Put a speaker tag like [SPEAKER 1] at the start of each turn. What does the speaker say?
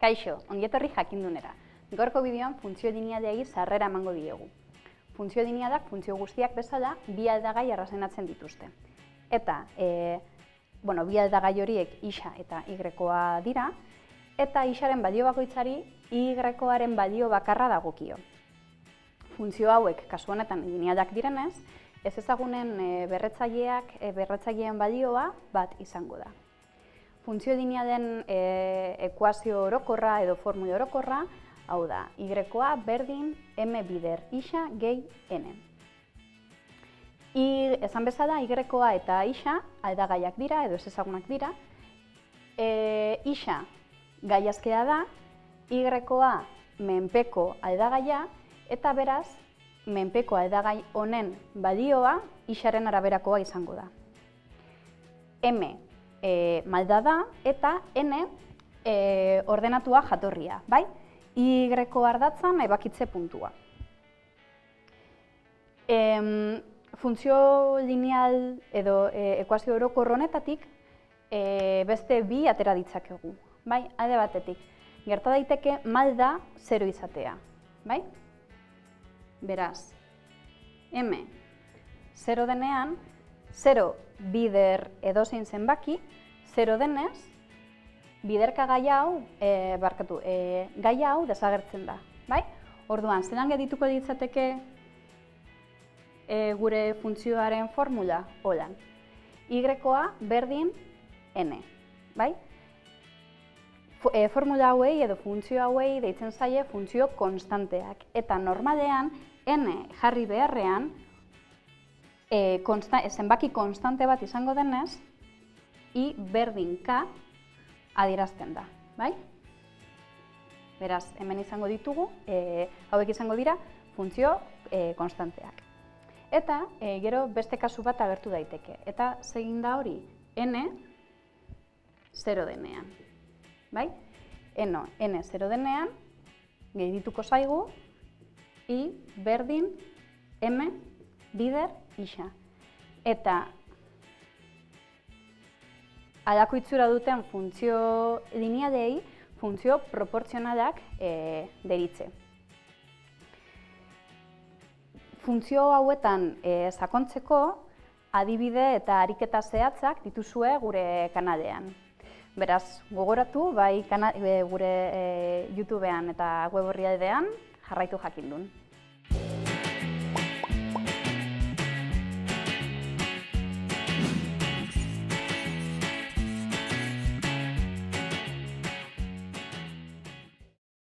[SPEAKER 1] Kaixo, ongietorri jakindunera. Gaurko bideoan funtzio linealei sarrera emango diegu. Funtzio linealak funtzio guztiak bezala bi aldagai arrazonatzen dituzte. Eta bi aldagai horiek isa eta y-a dira, eta isaren balio bakoitzari y-aren balio bakarra dagokio. Funtzio hauek kasu honetan linealak direnez, ez ezagunen berretzaileen balioa bat izango da. Funtzio linealen ekuazio orokorra edo formula orokorra, hau da, y-a berdin m bider isa gehi n. Esan bezala, y-a eta isa aldagaiak dira edo ez ezagunak dira. Isa gaiazkea da, y-a menpeko aldagaia, eta beraz, menpeko aldagai honen balioa isaren araberakoa izango da. M malda da eta n ordenatua jatorria, bai? Y ardatzan ebakitze puntua. Funtzio lineal edo ekuazio orokor honetatik beste bi atera ditzakegu, bai? Alde batetik, gerta daiteke malda 0 izatea, bai? Beraz, m 0 denean, 0 bider edozein zenbaki, 0 denez, biderka gai hau desagertzen da, bai? Orduan, zelan gedituko ditzateke gure funtzioaren formula? Holan, y-a berdin n, bai? Formula hauei edo funtzio hauei deitzen zaie funtzio konstanteak, eta normalean n jarri beharrean zenbaki konstante bat izango denez, i berdin k adierazten da, bai? Beraz, hemen izango ditugu, hauek izango dira funtzio konstanteak. Eta gero beste kasu bat agertu daiteke, eta zegin da hori n 0 denean, bai? N 0 denean, gehituko zaigu, i berdin m bider isa. Eta halako itxura duten funtzio linealei funtzio proportzionalak deritze. Funtzio hauetan sakontzeko adibide eta ariketa zehatzak dituzue gure kanalean. Beraz, gogoratu, bai gure YouTubean eta web orrialdean jarraitu jakindun.